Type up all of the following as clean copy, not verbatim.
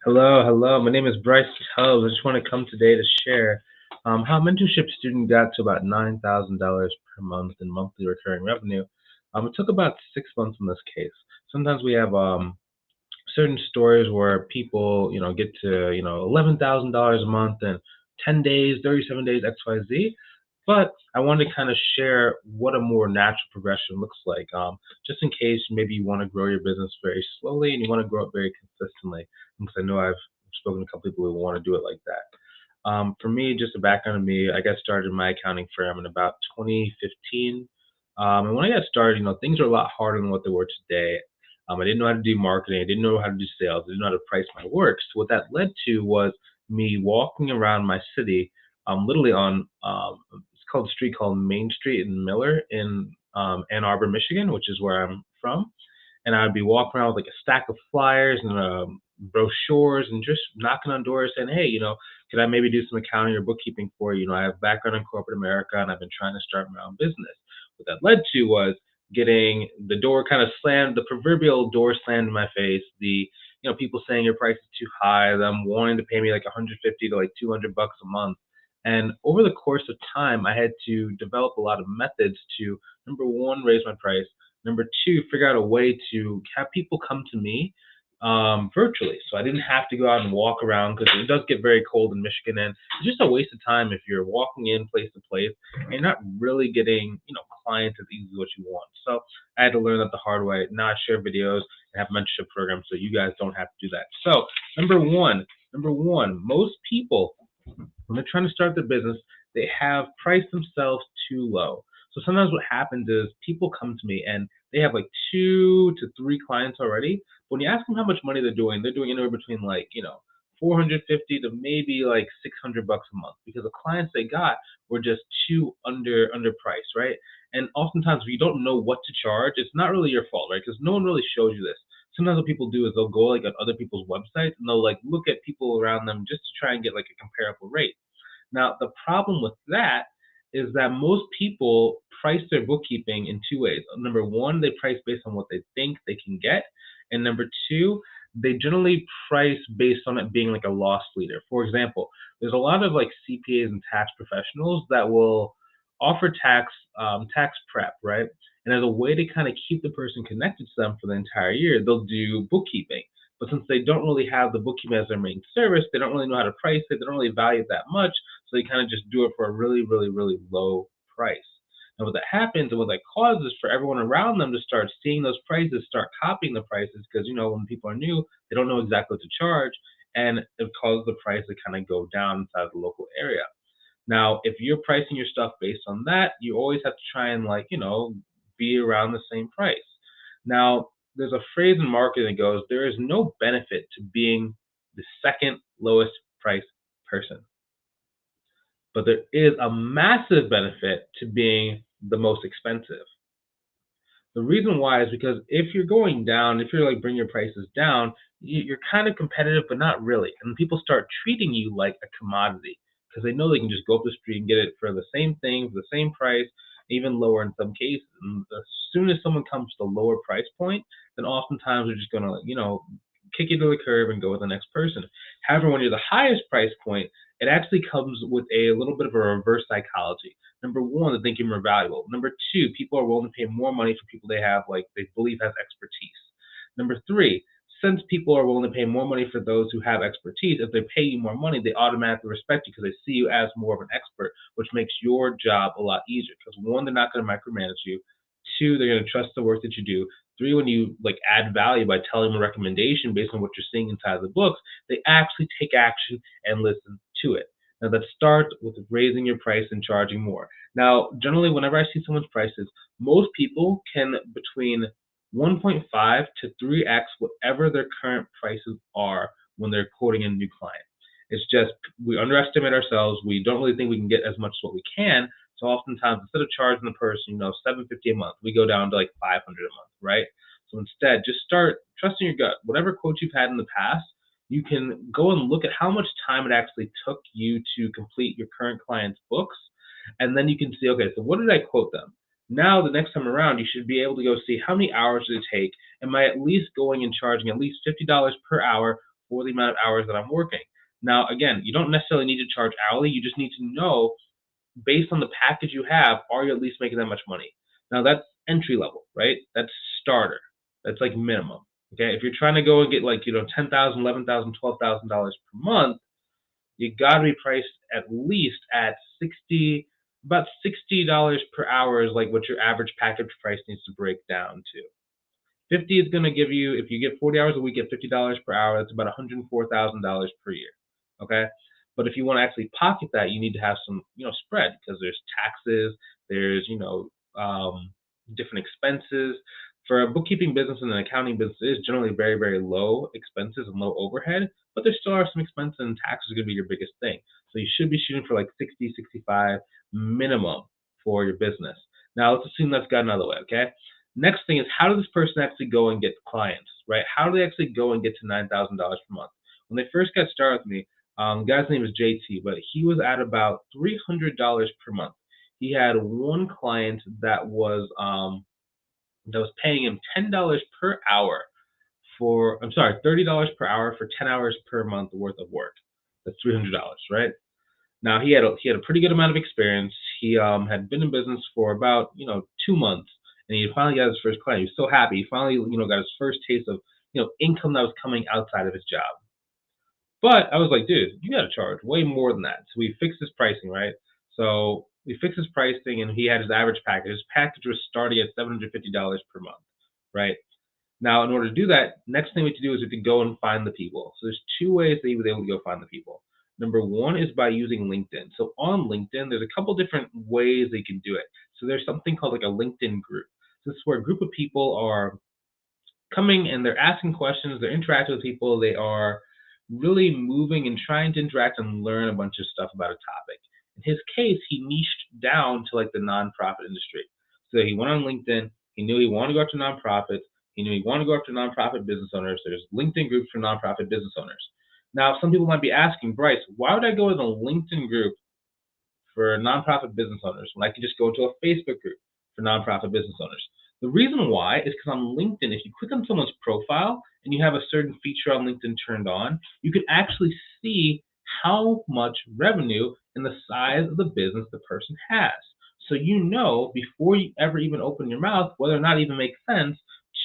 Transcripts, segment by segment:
Hello. My name is Bryce Tubbs. I just want to come today to share how a mentorship student got to about $9,000 per month in monthly recurring revenue. It took about 6 months in this case. Sometimes we have certain stories where people, get to, $11,000 a month in 10 days, 37 days, XYZ. But I wanted to kind of share what a more natural progression looks like, just in case maybe you want to grow your business very slowly and you want to grow it very consistently. Because I know I've spoken to a couple people who want to do it like that. For me, just a background of me, I got started in my accounting firm in about 2015. And when I got started, things are a lot harder than what they were today. I didn't know how to do marketing. I didn't know how to do sales. I didn't know how to price my work. So what that led to was me walking around my city, literally on it's called a street called Main Street in Miller in Ann Arbor, Michigan, which is where I'm from. And I'd be walking around with like a stack of flyers and brochures and just knocking on doors saying, hey, could I maybe do some accounting or bookkeeping for you? I have a background in corporate America and I've been trying to start my own business. What that led to was getting the door kind of slammed, the proverbial door slammed in my face, people saying your price is too high, them wanting to pay me like 150 to like $200 a month. And over the course of time, I had to develop a lot of methods to, number one, raise my price. Number two, figure out a way to have people come to me virtually. So I didn't have to go out and walk around because it does get very cold in Michigan, and it's just a waste of time if you're walking in place to place and you're not really getting, clients as easily as what you want. So I had to learn that the hard way. Now I share videos and have mentorship programs so you guys don't have to do that. So number one, most people when they're trying to start their business, they have priced themselves too low. So sometimes what happens is people come to me and they have like 2 to 3 clients already. When you ask them how much money they're doing anywhere between 450 to maybe like $600 a month because the clients they got were just too underpriced, right? And oftentimes if you don't know what to charge, it's not really your fault, right? Because no one really shows you this. Sometimes what people do is they'll go like on other people's websites and they'll like look at people around them just to try and get like a comparable rate. Now, the problem with that is that most people price their bookkeeping in 2 ways. Number one, they price based on what they think they can get. And number two, they generally price based on it being like a loss leader. For example, there's a lot of like CPAs and tax professionals that will offer tax prep, right? And as a way to kind of keep the person connected to them for the entire year, they'll do bookkeeping. But since they don't really have the bookkeeping as their main service, they don't really know how to price it. They don't really value it that much. So they kind of just do it for a really, really, really low price. And what that happens and what that causes for everyone around them to start seeing those prices, start copying the prices, because when people are new, they don't know exactly what to charge, and it causes the price to kind of go down inside the local area. Now, if you're pricing your stuff based on that, you always have to try and be around the same price. Now, there's a phrase in marketing that goes, there is no benefit to being the second lowest price person, but there is a massive benefit to being the most expensive. The reason why is because if you're going down, if you're like bringing your prices down, you're kind of competitive, but not really. And people start treating you like a commodity because they know they can just go up the street and get it for the same thing, for the same price, even lower in some cases. And as soon as someone comes to the lower price point, then oftentimes they're just going to, kick you to the curb and go with the next person. However, when you're the highest price point, it actually comes with a little bit of a reverse psychology. Number one, they think you're more valuable. Number two, people are willing to pay more money for people they have, like they believe has expertise. Number three, since people are willing to pay more money for those who have expertise, if they pay you more money, they automatically respect you because they see you as more of an expert, which makes your job a lot easier. Because one, they're not going to micromanage you. Two, they're going to trust the work that you do. Three, when you add value by telling them a recommendation based on what you're seeing inside the books, they actually take action and listen to it. Now, let's start with raising your price and charging more. Now, generally, whenever I see someone's prices, most people can between 1.5 to 3x whatever their current prices are when they're quoting in a new client. It's just we underestimate ourselves. We don't really think we can get as much as what we can. So oftentimes, instead of charging the person, $750 a month, we go down to like $500 a month, right? So instead, just start trusting your gut. Whatever quotes you've had in the past, you can go and look at how much time it actually took you to complete your current client's books. And then you can see, okay, so what did I quote them? Now, the next time around, you should be able to go see how many hours did it take. Am I at least going and charging at least $50 per hour for the amount of hours that I'm working. Now, again, you don't necessarily need to charge hourly. You just need to know, based on the package you have, are you at least making that much money? Now, that's entry level, right? That's starter. That's like minimum. Okay, if you're trying to go and get like, $10,000, $11,000, $12,000 per month, you got to be priced at least at about $60 per hour is like what your average package price needs to break down to. 50 is going to give you, if you get 40 hours a week at $50 per hour, that's about $104,000 per year. Okay. But if you want to actually pocket that, you need to have some, spread, because there's taxes, there's, different expenses. For a bookkeeping business and an accounting business, it is generally very, very low expenses and low overhead, but there still are some expenses, and taxes are going to be your biggest thing. So you should be shooting for like 60, 65 minimum for your business. Now let's assume that's gotten out of the way. Okay. Next thing is, how does this person actually go and get clients, right? How do they actually go and get to $9,000 per month? When they first got started with me, the guy's name is JT, but he was at about $300 per month. He had one client that was paying him $10 per hour $30 per hour for 10 hours per month worth of work. That's $300, right? Now he had a pretty good amount of experience. He had been in business for about 2 months, and he finally got his first client. He was so happy. He finally got his first taste of income that was coming outside of his job. But I was like, dude, you got to charge way more than that. So we fixed his pricing, right? So we fixed his pricing, and he had his average package. His package was starting at $750 per month, right? Now, in order to do that, next thing we have to do is we have to go and find the people. So there's two ways that he was able to go find the people. Number one is by using LinkedIn. So on LinkedIn, there's a couple different ways they can do it. So there's something called like a LinkedIn group. So this is where a group of people are coming and they're asking questions, they're interacting with people, they are really moving and trying to interact and learn a bunch of stuff about a topic. In his case, he niched down to like the nonprofit industry. So he went on LinkedIn, he knew he wanted to go after nonprofits, he knew he wanted to go after nonprofit business owners. There's LinkedIn groups for nonprofit business owners. Now, some people might be asking, Bryce, why would I go to a LinkedIn group for nonprofit business owners when I could just go to a Facebook group for nonprofit business owners? The reason why is because on LinkedIn, if you click on someone's profile and you have a certain feature on LinkedIn turned on, you can actually see how much revenue and the size of the business the person has. So before you ever even open your mouth whether or not it even makes sense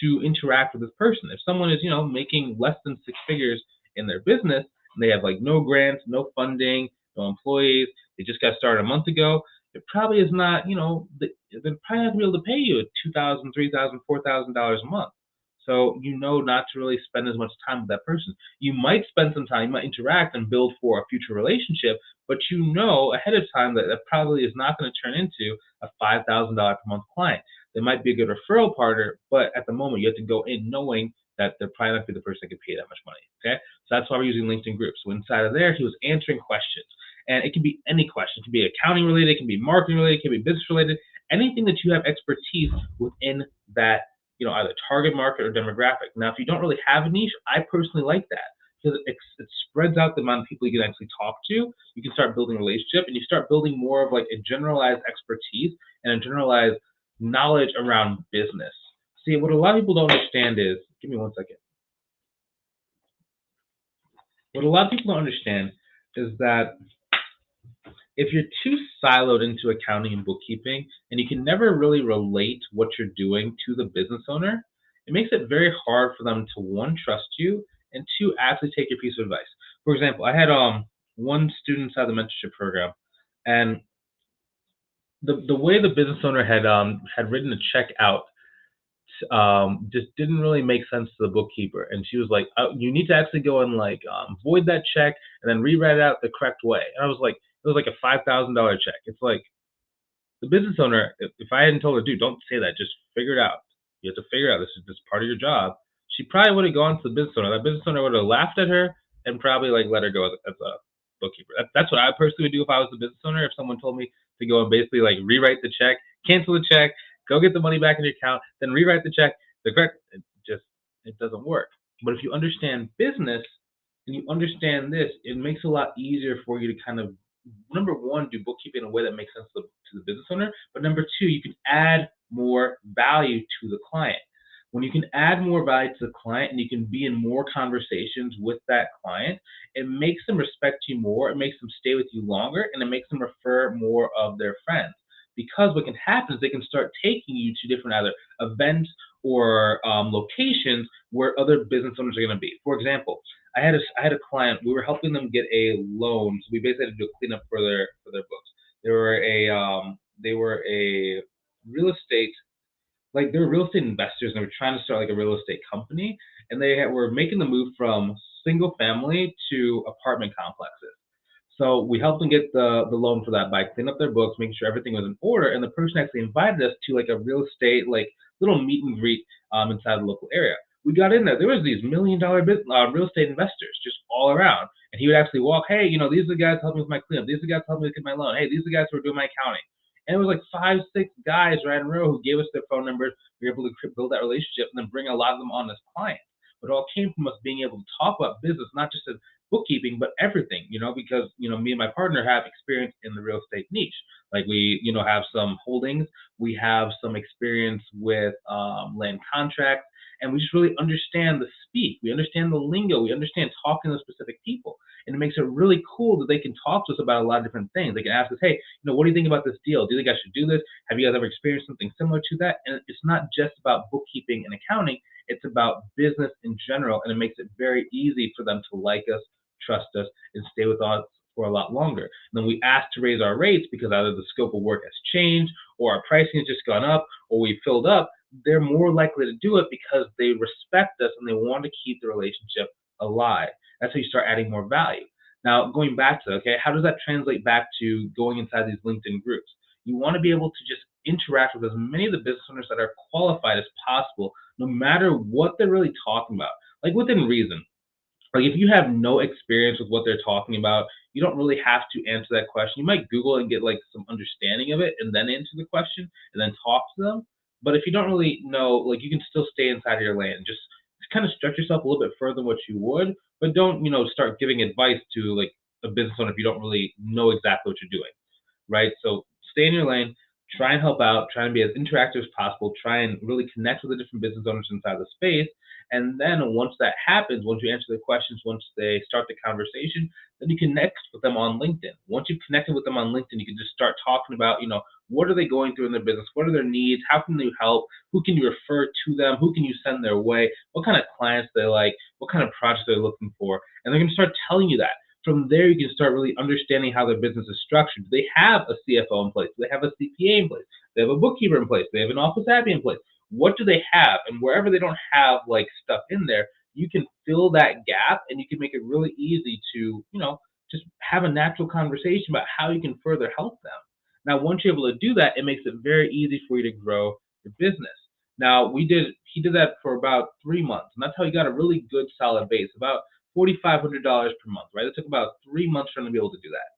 to interact with this person. If someone is, making less than 6 figures in their business and they have like no grants, no funding, no employees, they just got started a month ago, it probably is not, they're probably not going to be able to pay you $2,000, $3,000, $4,000 a month. So not to really spend as much time with that person. You might spend some time, you might interact and build for a future relationship, but ahead of time that probably is not going to turn into a $5,000 per month client. They might be a good referral partner, but at the moment you have to go in knowing that they're probably not going to be the person that can pay that much money. Okay, so that's why we're using LinkedIn groups. So inside of there, he was answering questions. And it can be any question. It can be accounting related, it can be marketing related, it can be business related, anything that you have expertise within that, either target market or demographic. Now, if you don't really have a niche, I personally like that because it spreads out the amount of people you can actually talk to. You can start building a relationship, and you start building more of like a generalized expertise and a generalized knowledge around business. See, what a lot of people don't understand is, give me one second. What a lot of people don't understand is that if you're too siloed into accounting and bookkeeping and you can never really relate what you're doing to the business owner, it makes it very hard for them to, one, trust you, and two, actually take your piece of advice. For example, I had one student inside the mentorship program, and the way the business owner had written a check out just didn't really make sense to the bookkeeper. And she was like, you need to actually go and like void that check and then rewrite it out the correct way. And I was like, it was like a $5,000 check. It's like the business owner, if I hadn't told her, dude, don't say that, just figure it out. You have to figure out this is just part of your job. She probably would have gone to the business owner. That business owner would have laughed at her and probably like let her go as a bookkeeper. That's what I personally would do if I was the business owner. If someone told me to go and basically like rewrite the check, cancel the check, go get the money back in your account, then rewrite the check, it doesn't work. But if you understand business and you understand this, it makes it a lot easier for you to kind of, number one, do bookkeeping in a way that makes sense to the business owner. But number two, you can add more value to the client. When you can add more value to the client and you can be in more conversations with that client, it makes them respect you more, it makes them stay with you longer, and it makes them refer more of their friends. Because what can happen is they can start taking you to different either events or locations where other business owners are going to be. For example, I had a client. We were helping them get a loan, so we basically had to do a cleanup for their books. They were a real estate they were real estate investors and they were trying to start like a real estate company, and were making the move from single family to apartment complexes. So we helped them get the loan for that by cleaning up their books, making sure everything was in order, and the person actually invited us to like a real estate little meet and greet inside the local area. We got in there. There was these $1 million real estate investors just all around, and he would actually walk. Hey, these are the guys helping with my cleanup. These are the guys helping me get my loan. Hey, these are the guys who are doing my accounting. And it was like 5, 6 guys right in a row who gave us their phone numbers. We were able to build that relationship and then bring a lot of them on as clients. But it all came from us being able to talk about business, not just as bookkeeping, but everything, because, me and my partner have experience in the real estate niche. Like we, have some holdings, we have some experience with land contracts, and we just really understand the speak. We understand the lingo. We understand talking to specific people. And it makes it really cool that they can talk to us about a lot of different things. They can ask us, hey, what do you think about this deal? Do you think I should do this? Have you guys ever experienced something similar to that? And it's not just about bookkeeping and accounting. It's about business in general, and it makes it very easy for them to like us, trust us, and stay with us for a lot longer. And then we ask to raise our rates because either the scope of work has changed or our pricing has just gone up or we filled up. They're more likely to do it because they respect us and they want to keep the relationship alive. That's how you start adding more value. Now, going back to, okay, how does that translate back to going inside these LinkedIn groups? You want to be able to just interact with as many of the business owners that are qualified as possible, no matter what they're really talking about, like within reason. Like if you have no experience with what they're talking about, you don't really have to answer that question. You might Google and get like some understanding of it and then answer the question and then talk to them. But if you don't really know, like you can still stay inside of your lane. Just kind of stretch yourself a little bit further than what you would, but don't, start giving advice to like a business owner if you don't really know exactly what you're doing, right? So stay in your lane, try and help out, try and be as interactive as possible, try and really connect with the different business owners inside the space. And then once that happens, once you answer the questions, once they start the conversation, then you connect with them on LinkedIn. Once you've connected with them on LinkedIn, you can just start talking about, what are they going through in their business? What are their needs? How can you help? Who can you refer to them? Who can you send their way? What kind of clients they like? What kind of projects they're looking for? And they're going to start telling you that. From there, you can start really understanding how their business is structured. Do they have a CFO in place? Do they have a CPA in place? Do they have a bookkeeper in place? Do they have an office admin in place? What do they have? And wherever they don't have like stuff in there, you can fill that gap and you can make it really easy to, just have a natural conversation about how you can further help them. Now, once you're able to do that, it makes it very easy for you to grow your business. Now, he did that for about 3 months, and that's how he got a really good solid base, about $4,500 per month, right? It took about 3 months for him to be able to do that.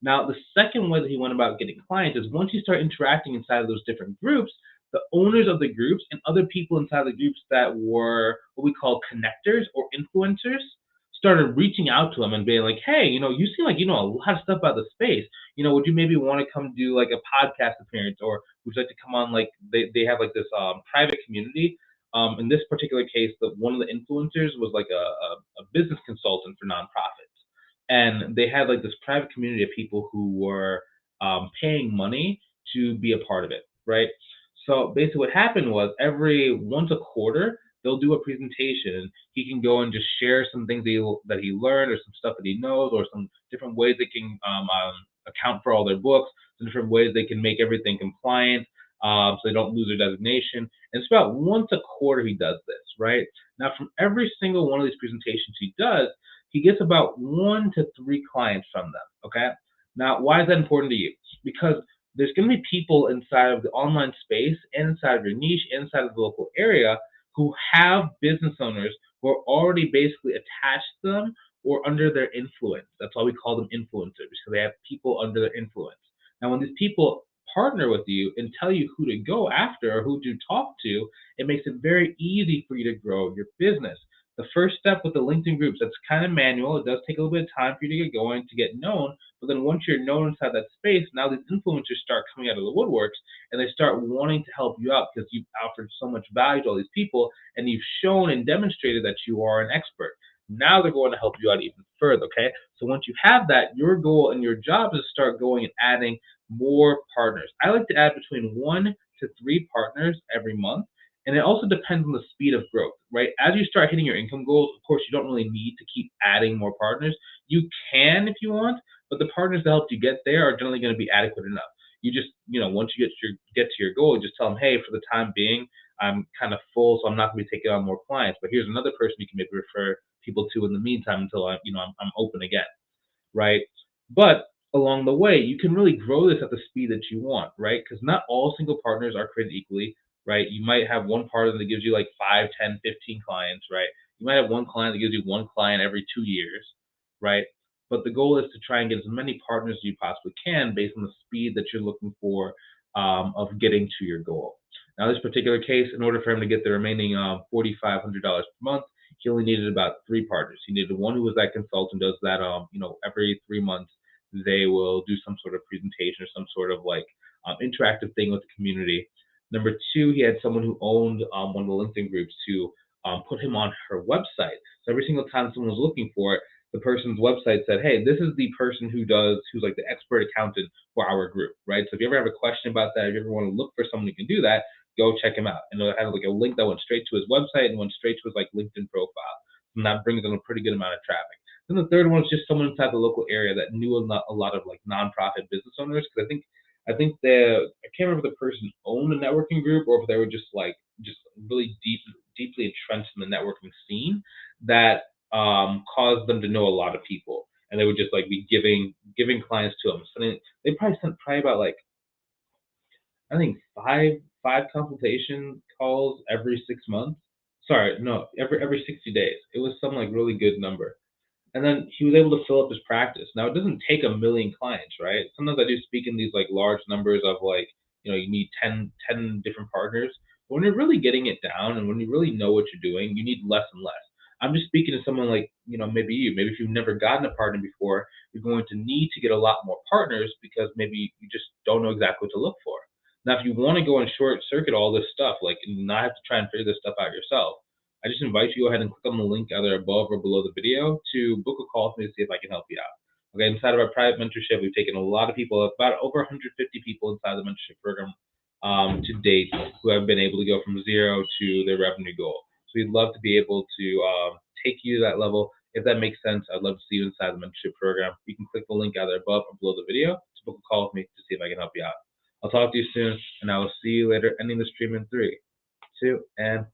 Now, the second way that he went about getting clients is once you start interacting inside of those different groups, the owners of the groups and other people inside the groups that were what we call connectors or influencers started reaching out to him and being like, hey, you seem like you know a lot of stuff about the space. Would you maybe want to come do like a podcast appearance, or would you like to come on like they have like this private community. In this particular case, one of the influencers was like a business consultant for nonprofits, and they had like this private community of people who were paying money to be a part of it, right? So basically, what happened was every once a quarter they'll do a presentation. He can go and just share some things that he learned, or some stuff that he knows, or some different ways they can account for all their books, some different ways they can make everything compliant, so they don't lose their designation. And it's about once a quarter he does this, right? Now, from every single one of these presentations he does, he gets about 1 to 3 clients from them, okay? Now, why is that important to you? Because there's going to be people inside of the online space, and inside of your niche, and inside of the local area who have business owners who are already basically attached to them or under their influence. That's why we call them influencers, because they have people under their influence. Now, when these people partner with you and tell you who to go after or who to talk to, it makes it very easy for you to grow your business. The first step with the LinkedIn groups, that's kind of manual. It does take a little bit of time for you to get going, to get known. But then once you're known inside that space, now these influencers start coming out of the woodworks and they start wanting to help you out because you've offered so much value to all these people and you've shown and demonstrated that you are an expert. Now they're going to help you out even further, okay? So once you have that, your goal and your job is to start going and adding more partners. I like to add between 1 to 3 partners every month. And it also depends on the speed of growth, right? As you start hitting your income goals, of course, you don't really need to keep adding more partners. You can if you want, but the partners that helped you get there are generally going to be adequate enough. You just, once you get to your goal, you just tell them, hey, for the time being, I'm kind of full, so I'm not going to be taking on more clients. But here's another person you can maybe refer people to in the meantime until I'm open again, right? But along the way, you can really grow this at the speed that you want, right? Because not all single partners are created equally, right? You might have one partner that gives you like 5, 10, 15 clients, right? You might have one client that gives you one client every 2 years, right? But the goal is to try and get as many partners as you possibly can based on the speed that you're looking for of getting to your goal. Now, this particular case, in order for him to get the remaining $4,500 per month, he only needed about 3 partners. He needed one who was that consultant, does that, every 3 months they will do some sort of presentation or some sort of like interactive thing with the community. Number 2, he had someone who owned one of the LinkedIn groups to put him on her website. So every single time someone was looking for it, the person's website said, hey, this is the person who's like the expert accountant for our group, right? So if you ever have a question about that, if you ever want to look for someone who can do that, go check him out. And it'll have like a link that went straight to his website and went straight to his like LinkedIn profile. And that brings in a pretty good amount of traffic. Then the third one is just someone inside the local area that knew a lot of like nonprofit business owners. Because I think I can't remember if the person owned a networking group or if they were just really deeply entrenched in the networking scene that caused them to know a lot of people, and they would just like be giving clients to them. So they probably sent about like I think five consultation calls every 6 months. Sorry, no, every 60 days. It was some like really good number. And then he was able to fill up his practice. Now it doesn't take a million clients, right? Sometimes I do speak in these like large numbers of like, you need 10 different partners. But when you're really getting it down and when you really know what you're doing, you need less and less. I'm just speaking to someone like, maybe if you've never gotten a partner before, you're going to need to get a lot more partners because maybe you just don't know exactly what to look for. Now, if you want to go and short circuit all this stuff, like and not have to try and figure this stuff out yourself, I just invite you to go ahead and click on the link either above or below the video to book a call with me to see if I can help you out. Okay, inside of our private mentorship, we've taken a lot of people, about over 150 people inside the mentorship program to date who have been able to go from 0 to their revenue goal. So we'd love to be able to take you to that level. If that makes sense, I'd love to see you inside the mentorship program. You can click the link either above or below the video to book a call with me to see if I can help you out. I'll talk to you soon, and I will see you later, ending the stream in 3, 2, and